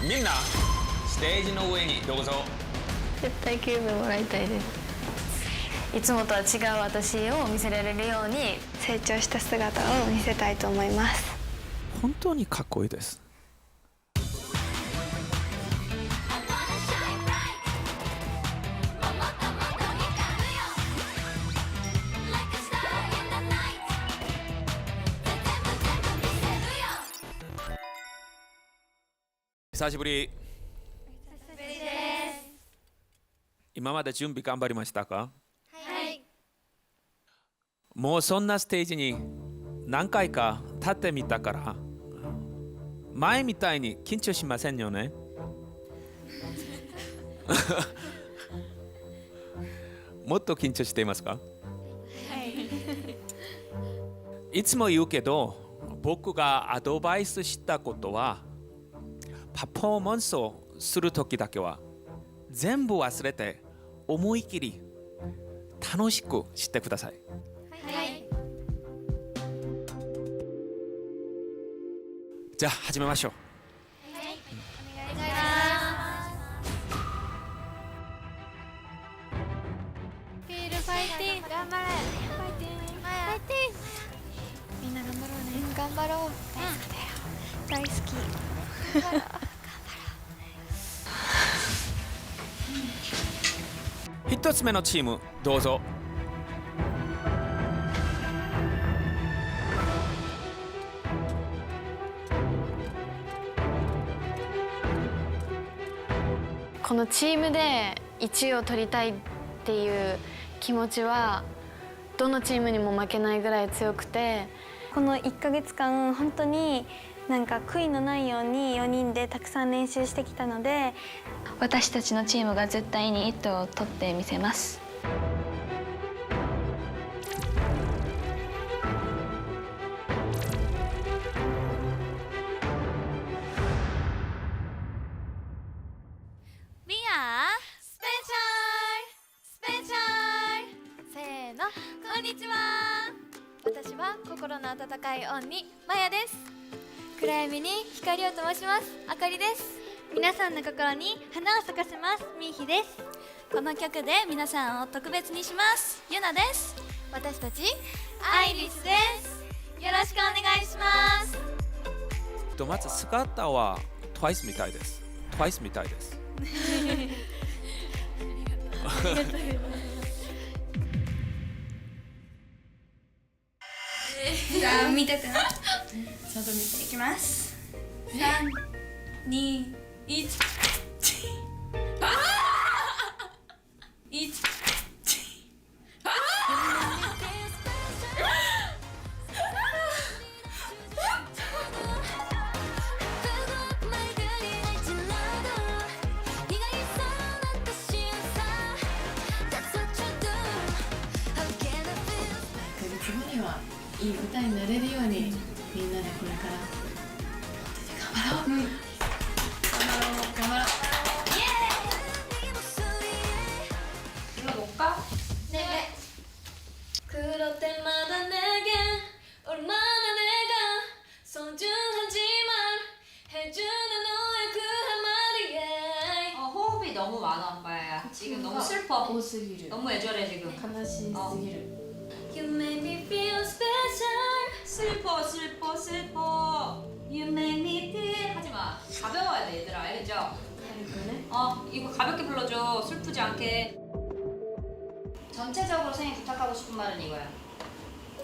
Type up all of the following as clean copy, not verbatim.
みんなステージの上にどうぞ。絶対キューブもらいたいです。いつもとは違う私を見せられるように成長した姿を見せたいと思います。本当にかっこいいです。久しぶり。今まで準備頑張りましたか？はい。もうそんなステージに何回か立ってみたから前みたいに緊張しませんよね。もっと緊張していますか？いつも言うけど僕がアドバイスしたことはパフォーマンスをするときだけは全部忘れて思い切り楽しくしてください。はい。じゃあ始めましょう。はい。お願いします。フィールファイティング。頑張れ。ファイティング。ファイティング。みんな頑張ろうね。頑張ろう。大好きだよ。大好き。一つ目のチームどうぞ。このチームで1位を取りたいっていう気持ちはどのチームにも負けないぐらい強くて、この1ヶ月間本当になんか悔いのないように4人でたくさん練習してきたので、私たちのチームが絶対に1等を取ってみせます。We are special せーの、こんにちは。私は心の温かい鬼マヤです。暗闇に光を灯しますあかりです。皆さんの心に花を咲かせますみーひです。この曲で皆さんを特別にしますゆなです。私たちアイリスです。よろしくお願いします。まず姿は TWICE みたいです。TWICE みたいです。じゃあ見ててな。ちゃんと見ていきます。3、2、1。いい舞台になれるようにみんなでこれから頑張ろう、頑張ろう。이거 볼까? 네. 그럴 때마다 내게 얼마나 내가 소중하지만 해주는 너의 그 한마디에. 호흡이 너무 많아 오빠야. 지금 너무 슬퍼. 너무 애절해 지금. 悲しすぎる。 You make me feel special. 슬퍼. You make me feel. 하지마. 가벼워야 돼 얘들아 알겠죠? 이거 가볍게 불러줘. 슬프지 않게. 전체적으로 선생님 부탁하고 싶은 말은 이거야.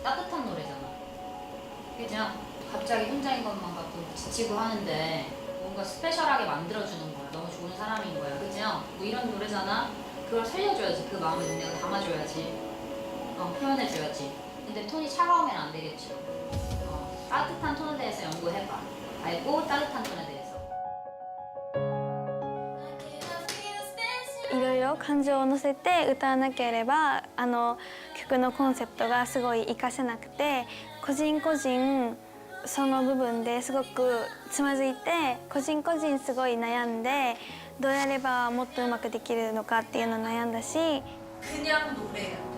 따뜻한 노래잖아. 그죠? 갑자기 혼자인 것만 같고 지치고 하는데 뭔가 스페셜하게 만들어주는 거야. 너무 좋은 사람인 거야. 그죠? 뭐 이런 노래잖아. 그걸 살려줘야지. 그 마음을 내가 담아줘야지. 표현해줘야지. 근데 톤이 차가우면 안 되겠지. 따뜻한 톤에 대해서 연구해봐. 알고 따뜻한 톤에 대해서. いろいろ感情を乗せて歌わなければ曲のコンセプトがすごい活かせなくて、個人個人その部分ですごくつまずいて、個人個人すごい悩んで、どうやればもっとうまくできるのかっていうのを悩んだし。 그냥 노래야 돼.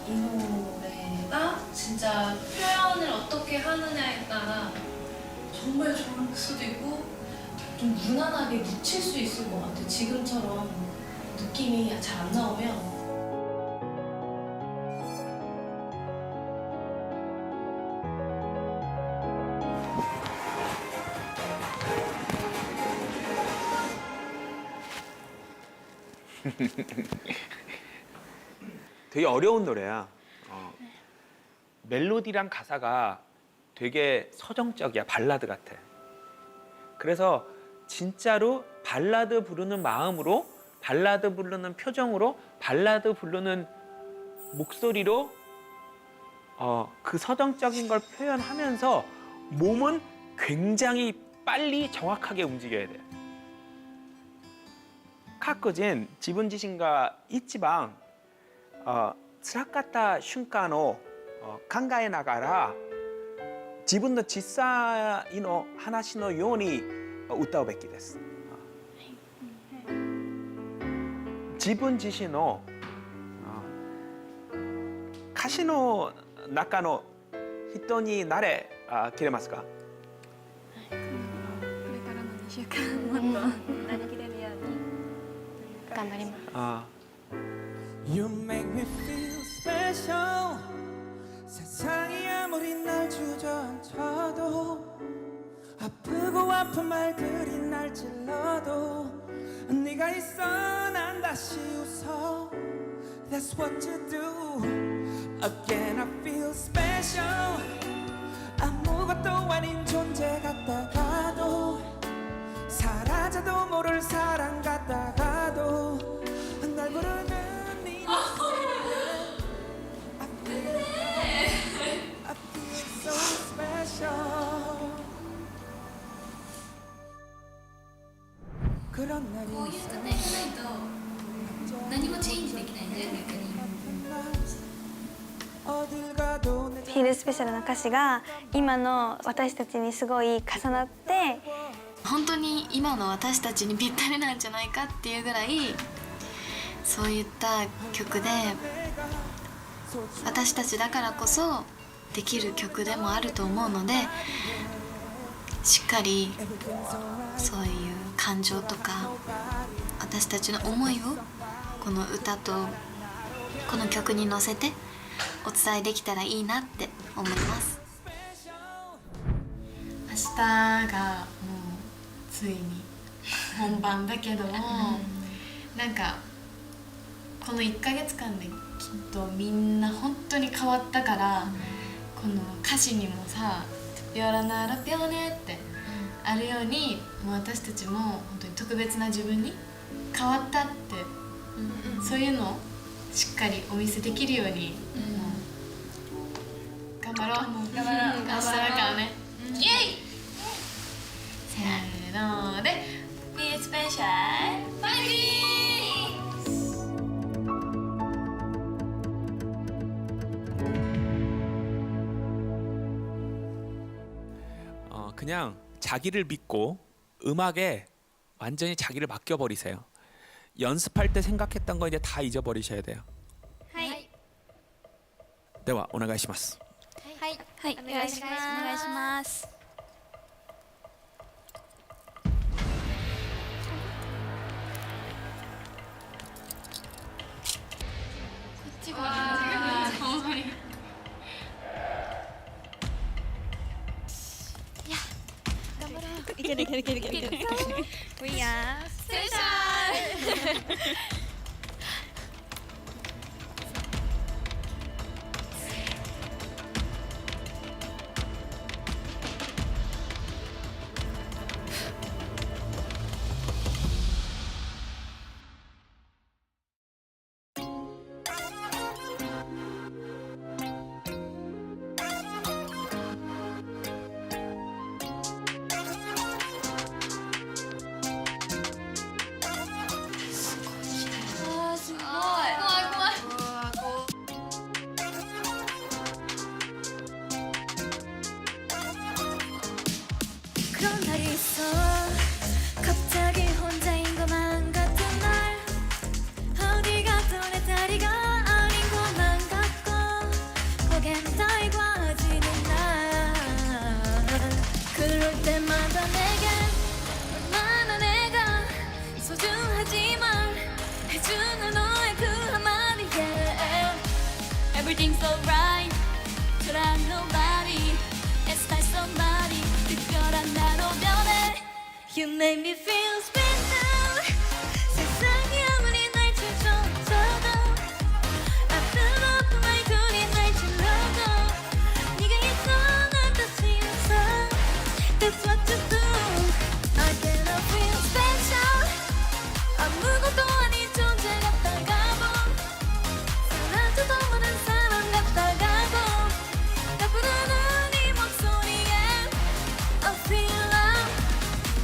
이 노래가 진짜 표현을 어떻게 하느냐에 따라 정말 좋을 수도 있고 좀 무난하게 묻힐 수 있을 것 같아. 지금처럼 느낌이 잘 안 나오면. 되게 어려운 노래야. 멜로디랑 가사가 되게 서정적이야. 발라드 같아. 그래서 진짜로 발라드 부르는 마음으로, 발라드 부르는 표정으로, 발라드 부르는 목소리로 그 서정적인 걸 표현하면서 몸은 굉장히 빨리 정확하게 움직여야 돼. 가끔은 지분自身が 一番辛かった瞬間を考えながら自分の実際の話のように歌うべきです。自分自身の歌詞の中の人になれきれますか？これからの2週間もっとなりきれるように頑張ります。 You make me feel special. 세상이 아무리 날 주저앉혀도 아프고 아픈 말들이 날 찔러도 네가 있어 난 다시 웃어. That's what you do. Again I feel special. 아무것도 아닌 존재 같다가도 사라져도 모를 사랑 같다가도 날 부르는 네 I feel so special. 그런 날이 こういう歌がないと何もチェンジできないんだよね、逆に。 어딜 가도 내 フィールスペシャルな歌詞が今の私たちにすごい重なって本当に今の私たちにぴったりなんじゃないかっていうぐらいそういった曲で私たちだからこそできる曲でもあると思うのでしっかりそういう感情とか私たちの思いをこの歌とこの曲に乗せてお伝えできたらいいなって思います。明日がもうついに本番だけどもなんかこの1ヶ月間できっとみんな本当に変わったからこの歌詞にもさ「특별한 하루 뼈네」ってあるようにもう私たちも本当に特別な自分に変わったってそういうのをしっかりお見せできるように頑張ろう。明日だからね。イエイ。せーので Be special バイビー。 그냥 자기를 믿고 음악에 완전히 자기를 맡겨버리세요. 연습할 때 생각했던 거 이제 다 잊어버리셔야 돼요. はい、ではお願いします。はいはい、お願いします。いけるいけるいけるいけるいける。We are special。그런 날이 있어 갑자기 혼자인 것만 같은 날 어디 가도 내 다리가 아닌 것만 같고 고개는 달궈지는 날 그럴 때 주는 너의 그 한마디에 Everything's alright 저랑 nobody It's like somebody 특별한 나로 변해 You make me feel special 세상이 아무리 날 쳐줘도 앞으로 말 둘이 날 질러도 네가 있어 난 다시 웃어 That's what you do I cannot feel special 아무것도 아닌 존재 같다가도 사라져도 모른 사람 같다가도 나 부르는 이 목소리에 I feel love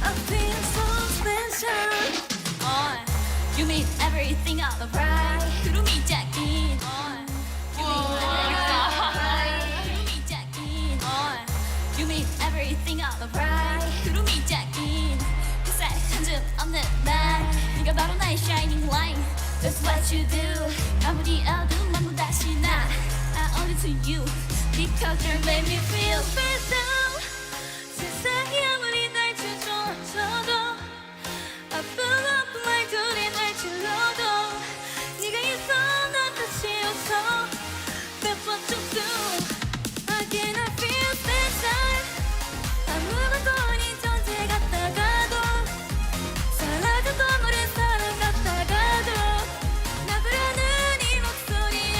I feel so special You make everything out of right 구름이 작긴 구름이 작긴 You make everything out of right 구름이 작긴 햇살 한 줌 없는 날 네가 바로 나의 shining light That's what you do 아무리 어두운 다시 나 I owe it to you Because you make me feel special 세상이 아무리 날 쳐줘도 앞으로 말 둘이 날 질러도 네가 있어 난 다시 웃어 That's what you do I cannot feel special 아무것도 아닌 존재 같다가도 사라져도 모른 사람 같다가도 나 부르는 이 목소리에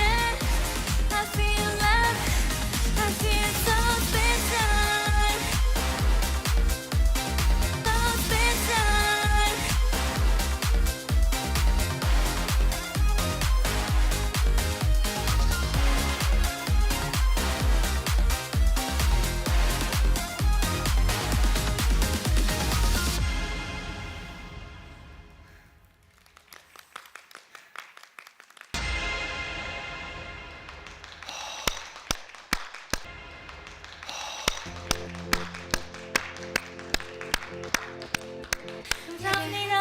I feel love I feel so special So special 감사합니다.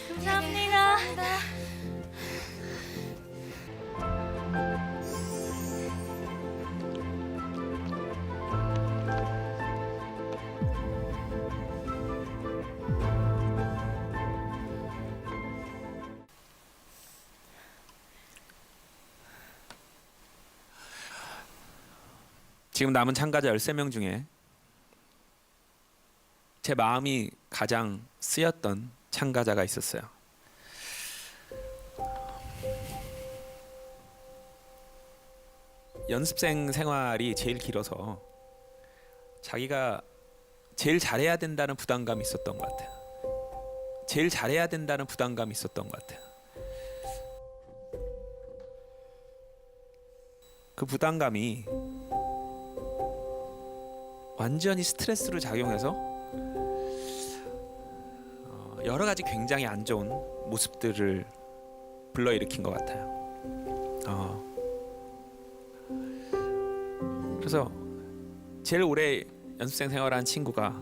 감사합니다. 지금 남은 참가자 13명 중에 제 마음이 가장 쓰였던 참가자가 있었어요. 연습생 생활이 제일 길어서 자기가 제일 잘해야 된다는 부담감이 있었던 것 같아요. 제일 잘해야 된다는 부담감이 있었던 것 같아요. 그 부담감이 완전히 스트레스로 작용해서 여러 가지 굉장히 안 좋은 모습들을 불러일으킨 것 같아요. 그래서 제일 오래 연습생 생활한 친구가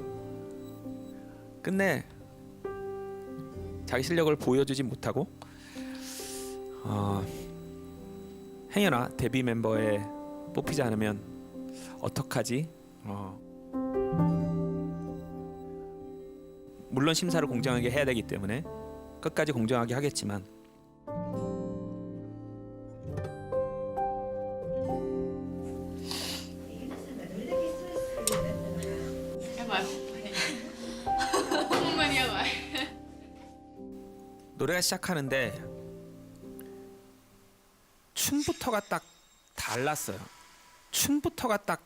끝내 자기 실력을 보여주지 못하고 행여나 데뷔 멤버에 뽑히지 않으면 어떡하지? 물론 심사를 공정하게 해야 되기 때문에 끝까지 공정하게 하겠지만 노래가 시작하는데 춤부터가 딱 달랐어요. 춤부터가 딱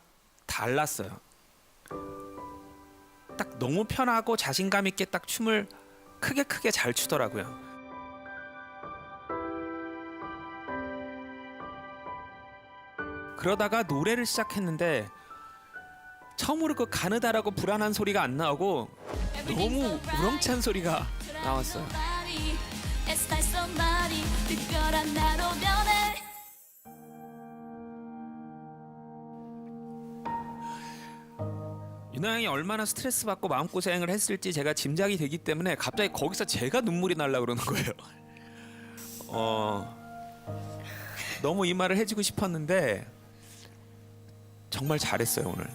달랐어요. 딱 너무 편하고 자신감 있게 딱 춤을 크게 잘 추더라고요. 그러다가 노래를 시작했는데 처음으로 그 가느다라고 불안한 소리가 안 나오고 너무 우렁찬 소리가 나왔어요. It's like somebody 특별한 나로 변해 윤아 형이 얼마나 스트레스 받고 마음고생을 했을지 제가 짐작이 되기 때문에 갑자기 거기서 제가 눈물이 날라 그러는 거예요. 너무 이 말을 해주고 싶었는데 정말 잘했어요 오늘.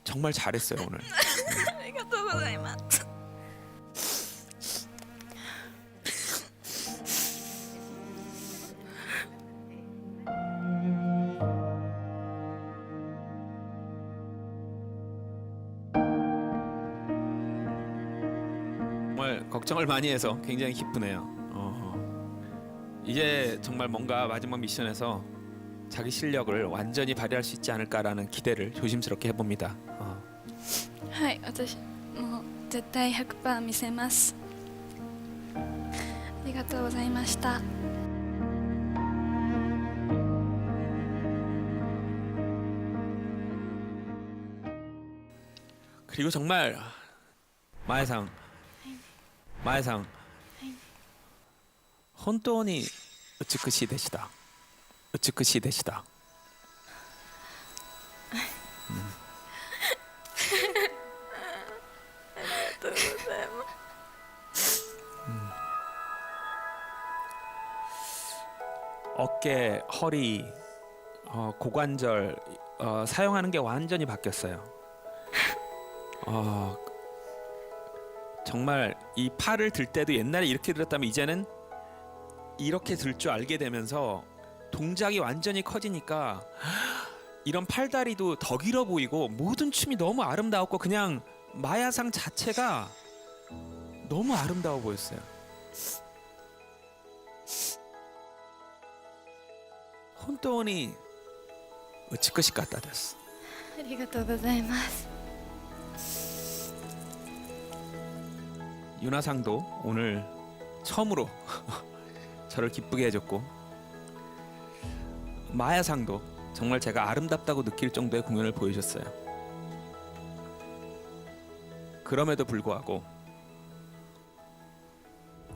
정말 잘했어요 오늘. ありがとうございます。 정말 걱정을 많이 해서 굉장히 기쁘네요. 이제 정말 뭔가 마지막 미션에서 자기 실력을 완전히 발휘할 수 있지 않을까라는 기대를 조심스럽게 해봅니다. はい私もう絶対100%見せますありがとうございました 그리고 정말 마에상, 마에상, 本当に美しいでした。美しいでした。어깨, 허리, 고관절 사용하는 게 완전히 바뀌었어요. 정말 이 팔을 들 때도 옛날에 이렇게 들었다면 이제는 이렇게 들 줄 알게 되면서 동작이 완전히 커지니까 이런 팔다리도 더 길어 보이고 모든 춤이 너무 아름다웠고 그냥 마야상 자체가 너무 아름다워 보였어요. 本当に美しかったです。ありがとうございます。 윤하상도 오늘 처음으로 저를 기쁘게 해줬고 마야상도 정말 제가 아름답다고 느낄 정도의 공연을 보여줬어요. 그럼에도 불구하고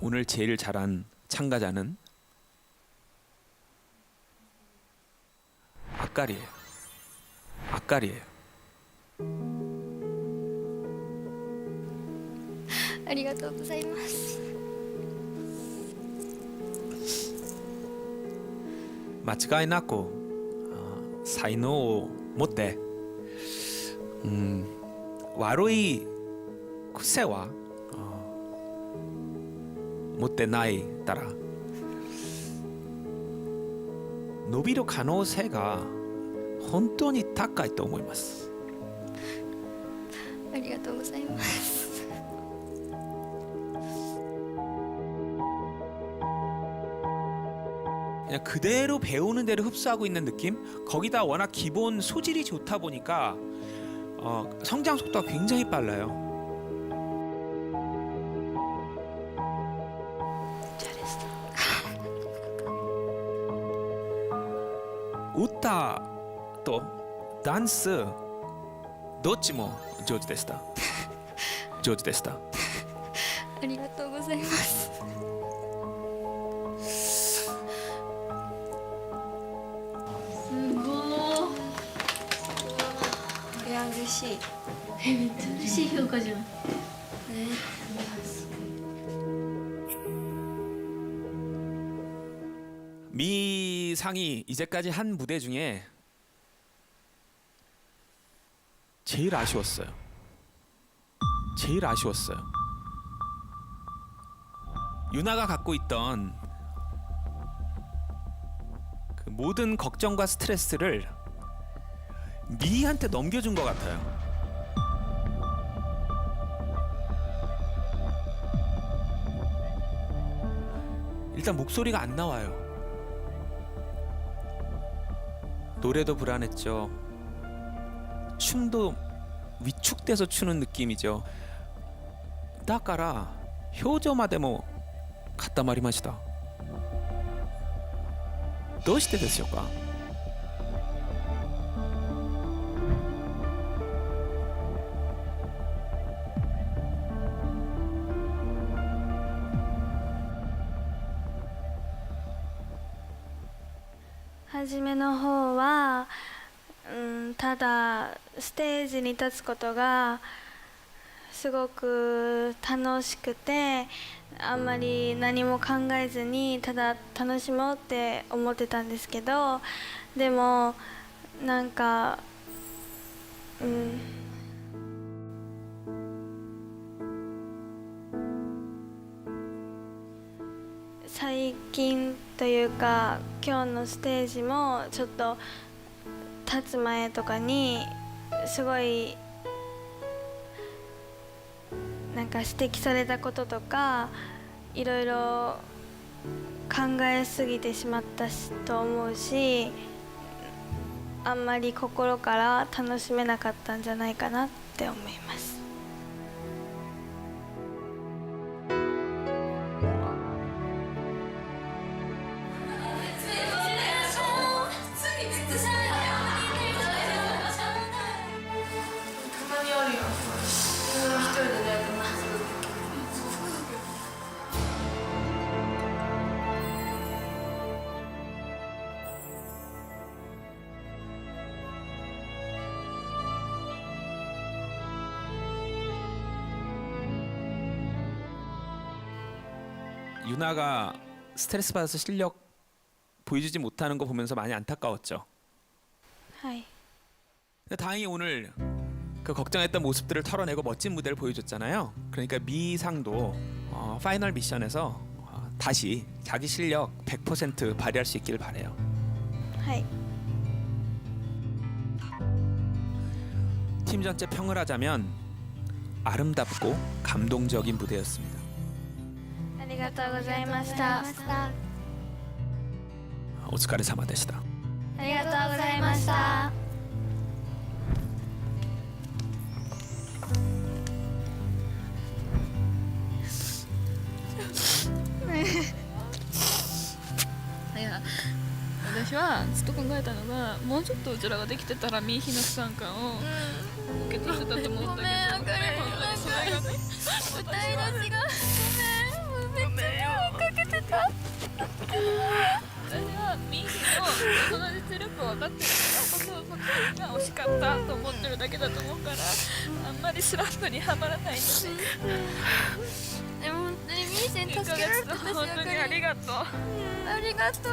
오늘 제일 잘한 참가자는 아까리예요. 아까리예요. ありがとうございます 間違いなく才能を持って悪い癖は持ってないたら伸びる可能性が本当に高いと思います。ありがとうございます 그냥 그대로 배우는 대로 흡수하고 있는 느낌? 거기다 워낙 기본 소질이 좋다 보니까 성장 속도가 굉장히 빨라요. 잘했어 우타 또 댄스 どっちも上手でした。上手でした。ありがとうございます これは嬉しい嬉しい評価じゃん。 미상이 이제까지 한 무대 중에 제일 아쉬웠어요. 제일 아쉬웠어요. 유나가 갖고 있던 그 모든 걱정과 스트레스를 미한테 넘겨준 것 같아요. 일단 목소리가 안 나와요. 노래도 불안했죠. 춤도 위축돼서 추는 느낌이죠. だから表情までも固まりました。どうしてでしょうか。初めの方は、ただステージに立つことがすごく楽しくて、あんまり何も考えずにただ楽しもうって思ってたんですけど、でもなんか、最近というか今日のステージもちょっと立つ前とかにすごいなんか指摘されたこととかいろいろ考えすぎてしまったと思うし、あんまり心から楽しめなかったんじゃないかなって思います。유나가 스트레스 받아서 실력 보여주지 못하는 거 보면서 많이 안타까웠죠. はい。 근데 다행히 오늘 그 걱정했던 모습들을 털어내고 멋진 무대를 보여줬잖아요. 그러니까 미상도 파이널 미션에서 다시 자기 실력 100% 발휘할 수 있기를 바래요. はい。 팀 전체 평을 하자면 아름답고 감동적인 무대였습니다. ありがとうございました。 お疲れ様でした。ありがとうございました。いや、私はずっと考えたのが、もうちょっとうちらができてたらミーヒの不参加を受け取ってたと思ったけど、ごめん、あかり、なんか歌い出しがごめん、めっちゃ迷惑かけてた。私はミーヒのその実力を分かってるからこそ、そこが惜しかったと思ってるだけだと思うから、あんまりスランプにはまらないで。でも本当にミーシェン助けられてたし、本当にありがとう。ありがとう。